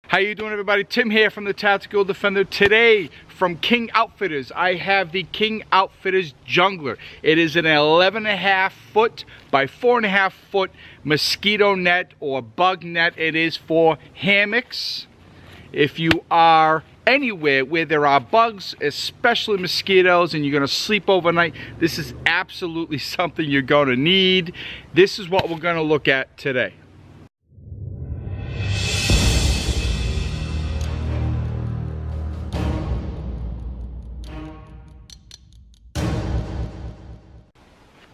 How you doing, everybody? Tim here from the Tactical Defender. Today from King Outfitters, I have the King Outfitters Jungler. It is an 11.5 foot by 4.5 foot mosquito net or bug net. It is for hammocks. If you are anywhere where there are bugs, especially mosquitoes, and you're going to sleep overnight, this is absolutely something you're going to need. This is what we're going to look at today.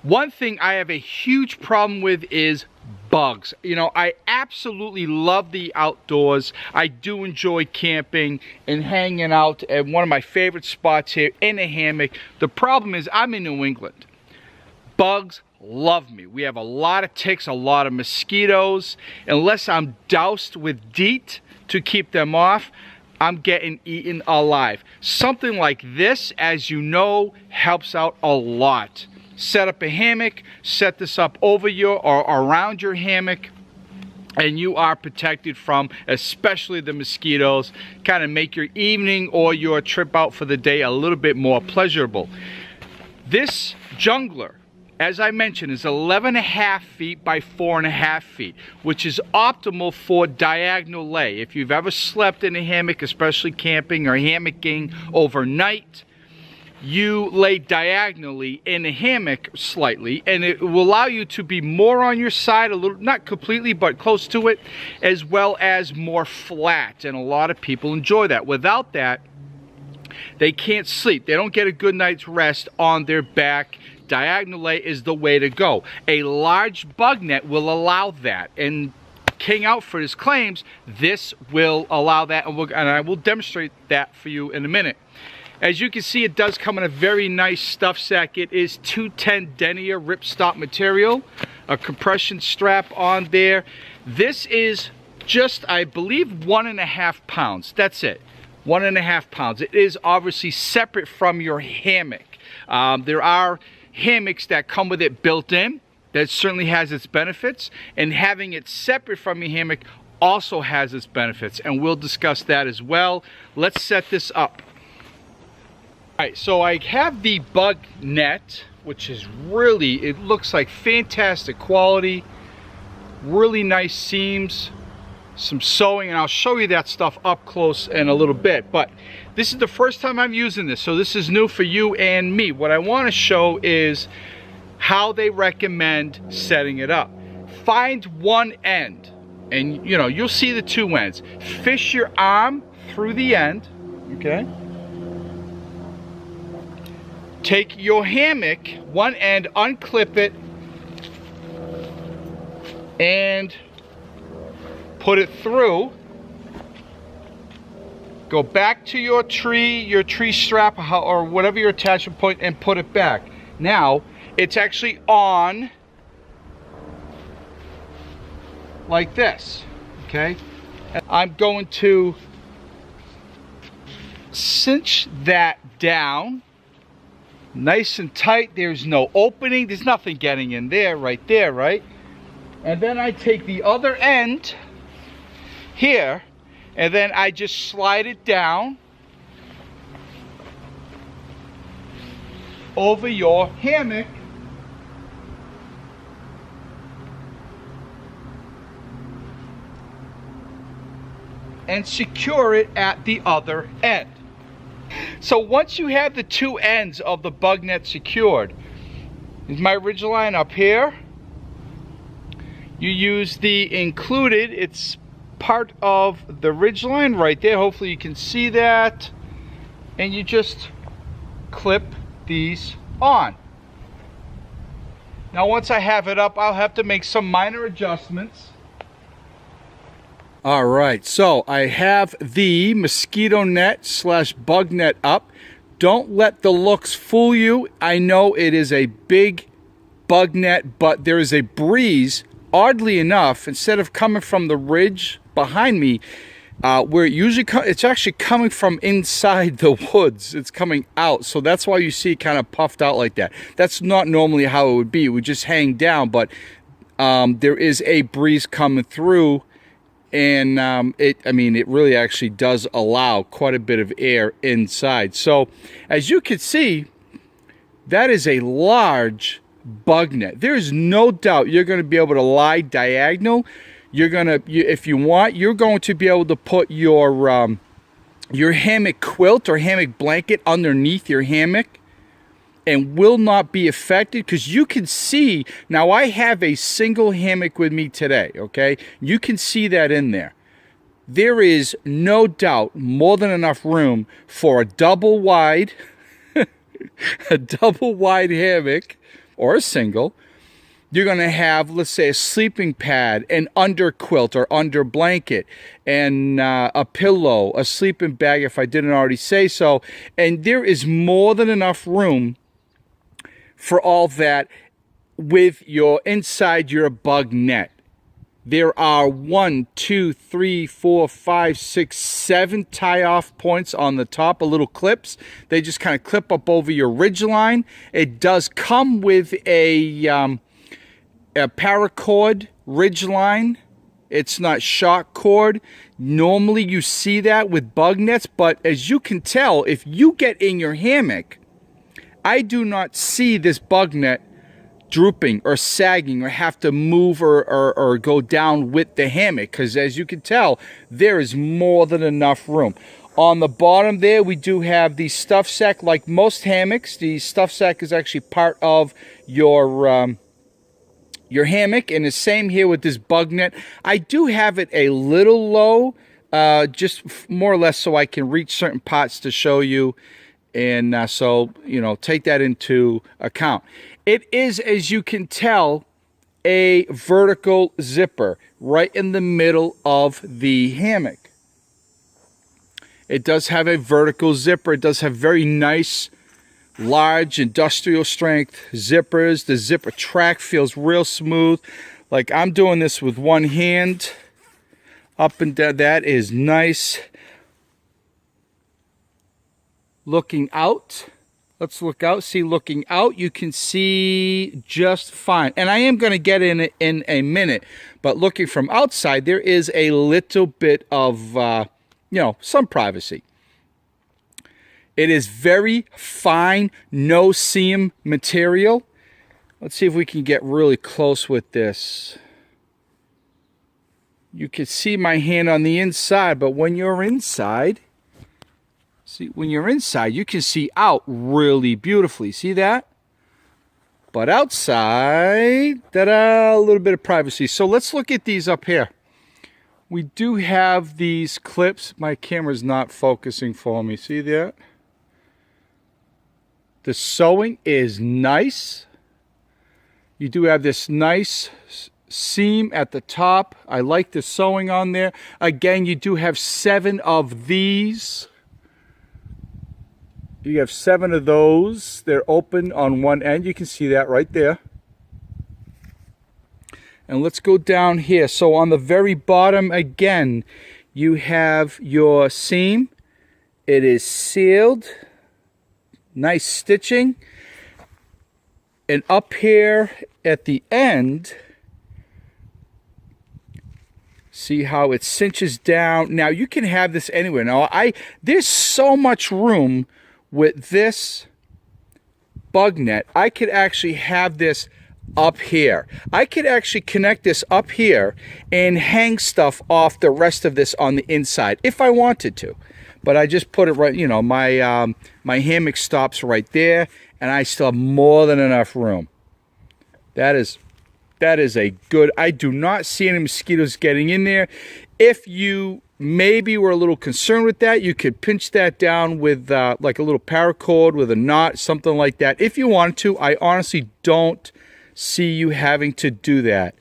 One thing I have a huge problem with is bugs. You know, I absolutely love the outdoors. I do enjoy camping and hanging out at one of my favorite spots here in a hammock. The problem is I'm in New England. Bugs love me. We have a lot of ticks, a lot of mosquitoes. Unless I'm doused with DEET to keep them off, I'm getting eaten alive. Something like this, as you know, helps out a lot. Set up a hammock, set this up over your or around your hammock, and you are protected from especially the mosquitoes. Kind of make your evening or your trip out for the day a little bit more pleasurable. This Jungler, as I mentioned, is 11.5 feet by 4.5 feet, which is optimal for diagonal lay. If you've ever slept in a hammock, especially camping or hammocking overnight, you lay diagonally in a hammock slightly, and it will allow you to be more on your side, a little, not completely, but close to it, as well as more flat, and a lot of people enjoy that. Without that, they can't sleep. They don't get a good night's rest on their back. Diagonal lay is the way to go. A large bug net will allow that, and King Outfitters claims this will allow that, and I will demonstrate that for you in a minute. As you can see, it does come in a very nice stuff sack. It is 210 denier ripstop material, a compression strap on there. This is just, I believe, 1.5 pounds. That's it, 1.5 pounds. It is obviously separate from your hammock. There are hammocks that come with it built in. That certainly has its benefits, and having it separate from your hammock also has its benefits, and we'll discuss that as well. Let's set this up. Alright, so I have the bug net, which is really, it looks like fantastic quality, really nice seams, some sewing, and I'll show you that stuff up close in a little bit. But this is the first time I'm using this, so this is new for you and me. What I want to show is how they recommend setting it up. Find one end, and you know, you'll see the two ends. Fish your arm through the end, okay? Take your hammock, one end, unclip it, and put it through. Go back to your tree strap, or whatever your attachment point, and put it back. Now, it's actually on like this, okay? I'm going to cinch that down. Nice and tight. There's no opening. There's nothing getting in there, right? And then I take the other end here, and then I just slide it down over your hammock. And secure it at the other end. So once you have the two ends of the bug net secured, is my ridge line up here. You use the included, it's part of the ridge line right there. Hopefully you can see that. And you just clip these on. Now once I have it up, I'll have to make some minor adjustments. All right, so I have the mosquito net slash bug net up. Don't let the looks fool you. I know it is a big bug net, but there is a breeze, oddly enough, instead of coming from the ridge behind me, where it usually it's actually coming from inside the woods. It's coming out, so that's why you see it kind of puffed out like that. That's not normally how it would be. It would just hang down, but there is a breeze coming through, And I mean, it really actually does allow quite a bit of air inside. So as you can see, that is a large bug net. There is no doubt you're going to be able to lie diagonal. You're going to, if you want, you're going to be able to put your hammock quilt or hammock blanket underneath your hammock and will not be affected, because you can see, now I have a single hammock with me today, okay? You can see that in there. There is no doubt more than enough room for a double wide, a double wide hammock or a single. You're going to have, let's say, a sleeping pad, an under quilt or under blanket, and a pillow, a sleeping bag if I didn't already say so. And there is more than enough room for all that with your inside your bug net. There are 1, 2, 3, 4, 5, 6, 7 tie-off points on the top, of little clips. They just kind of clip up over your ridge line. It does come with a paracord ridge line. It's not shock cord. Normally you see that with bug nets, but as you can tell, if you get in your hammock, I do not see this bug net drooping or sagging or have to move or go down with the hammock, because as you can tell, there is more than enough room. On the bottom there, we do have the stuff sack. Like most hammocks, the stuff sack is actually part of your hammock, and the same here with this bug net. I do have it a little low, just more or less so I can reach certain parts to show you. And so, you know, take that into account. It is, as you can tell, a vertical zipper right in the middle of the hammock. It does have a vertical zipper. It does have very nice, large, industrial strength zippers. The zipper track feels real smooth. Like I'm doing this with one hand up and down. That is nice. Looking out, let's look out. See, looking out, you can see just fine. And I am going to get in it in a minute, but looking from outside, there is a little bit of, you know, some privacy. It is very fine, no seam material. Let's see if we can get really close with this. You can see my hand on the inside, but when you're inside, see, when you're inside, you can see out really beautifully. See that? But outside, ta-da, a little bit of privacy. So let's look at these up here. We do have these clips. My camera's not focusing for me. See that? The sewing is nice. You do have this nice seam at the top. I like the sewing on there. Again, you do have 7 of these. You have 7 of those. They're open on one end. You can see that right there. And let's go down here. So on the very bottom, again, you have your seam. It is sealed. Nice stitching. And up here at the end, see how it cinches down. Now you can have this anywhere. Now there's so much room with this bug net. I could actually have this up here. I could actually connect this up here and hang stuff off the rest of this on the inside if I wanted to. But I just put it right, you know, my hammock stops right there, and I still have more than enough room. That is a good, I do not see any mosquitoes getting in there. If you maybe were a little concerned with that, you could pinch that down with like a little paracord with a knot, something like that. If you wanted to, I honestly don't see you having to do that.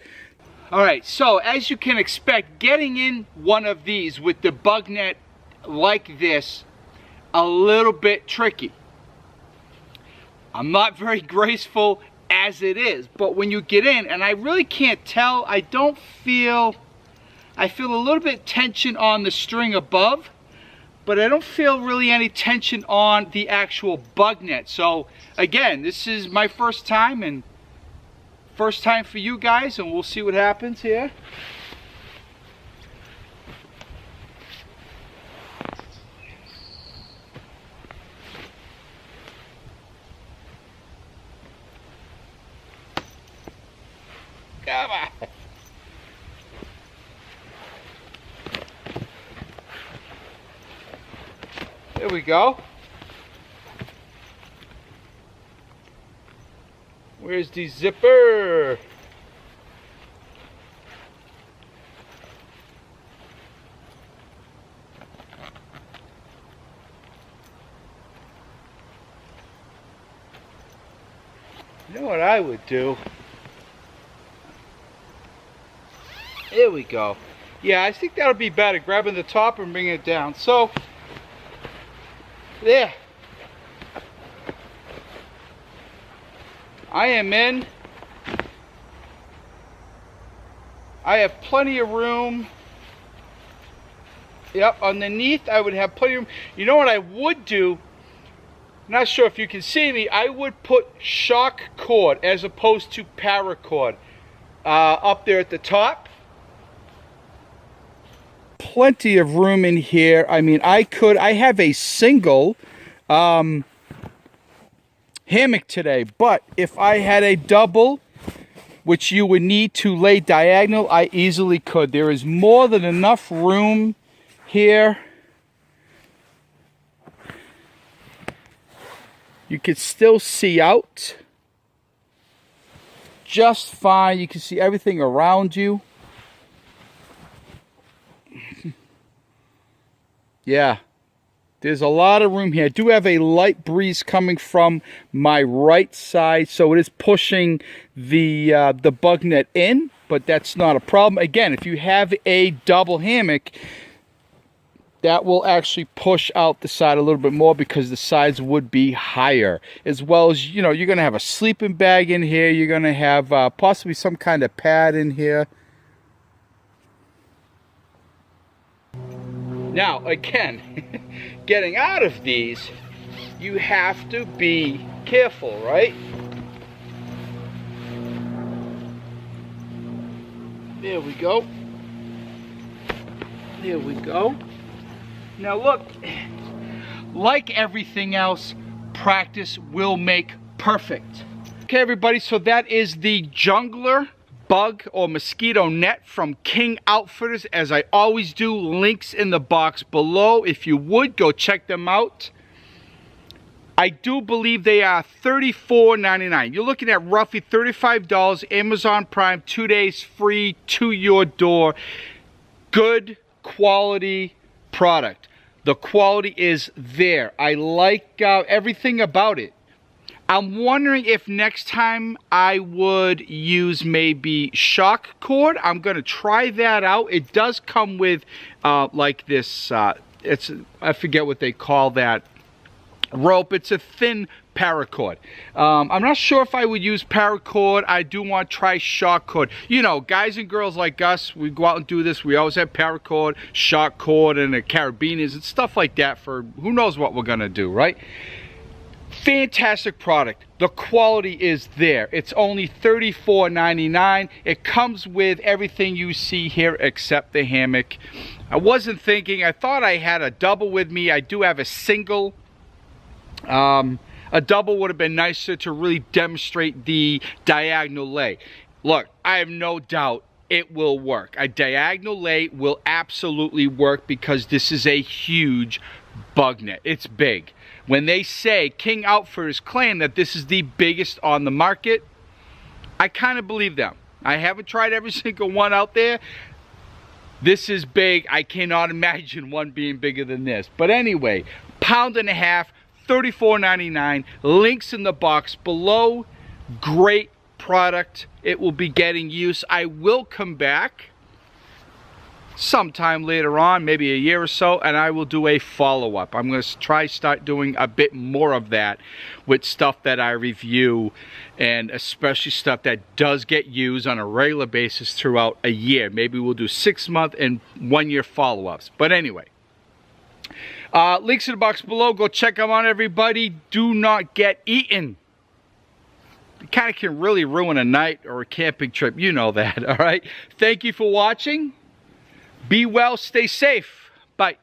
All right, so as you can expect, getting in one of these with the bug net like this, a little bit tricky. I'm not very graceful as it is, but when you get in, and I really can't tell, I feel a little bit tension on the string above, but I don't feel really any tension on the actual bug net. So again, this is my first time, and first time for you guys, and we'll see what happens here. There we go. Where's the zipper? You know what I would do? There we go. Yeah, I think that'll be better, grabbing the top and bringing it down. So, there. I am in. I have plenty of room. Yep, underneath I would have plenty of room. You know what I would do? Not sure if you can see me. I would put shock cord as opposed to paracord up there at the top. Plenty of room in here. I mean, I have a single hammock today, but if I had a double, which you would need to lay diagonal, I easily could. There is more than enough room here. You can still see out just fine. You can see everything around you. Yeah, there's a lot of room here. I do have a light breeze coming from my right side, so it is pushing the bug net in, but that's not a problem. Again, if you have a double hammock, that will actually push out the side a little bit more because the sides would be higher. As well as, you know, you're going to have a sleeping bag in here. You're going to have possibly some kind of pad in here. Now, again, getting out of these, you have to be careful, right? There we go. There we go. Now look, like everything else, practice will make perfect. Okay, everybody, so that is the Jungler bug or mosquito net from King Outfitters. As I always do, links in the box below. If you would, go check them out. I do believe they are $34.99. You're looking at roughly $35, Amazon Prime, 2 days free to your door. Good quality product. The quality is there. I like everything about it. I'm wondering if next time I would use maybe shock cord. I'm going to try that out. It does come with like this, I forget what they call that rope. It's a thin paracord. I'm not sure if I would use paracord. I do want to try shock cord. You know, guys and girls like us, we go out and do this. We always have paracord, shock cord, and the carabiners and stuff like that for who knows what we're going to do, right? Fantastic product. The quality is there. It's only $34.99. It comes with everything you see here except the hammock. I wasn't thinking. I thought I had a double with me. I do have a single. A double would have been nicer to really demonstrate the diagonal lay. Look, I have no doubt it will work. A diagonal lay will absolutely work because this is a huge bug net. It's big. When they say, King Outfitters claim that this is the biggest on the market, I kind of believe them. I haven't tried every single one out there. This is big. I cannot imagine one being bigger than this. But anyway, £1.50, $34.99. Links in the box below. Great product. It will be getting use. I will come back sometime later on, maybe a year or so, and I will do a follow-up. I'm going to start doing a bit more of that with stuff that I review, and especially stuff that does get used on a regular basis throughout a year. Maybe we'll do 6-month and 1-year follow-ups. But anyway, links in the box below. Go check them out, everybody. Do not get eaten. It kind of can really ruin a night or a camping trip. You know that, all right? Thank you for watching. Be well, stay safe. Bye.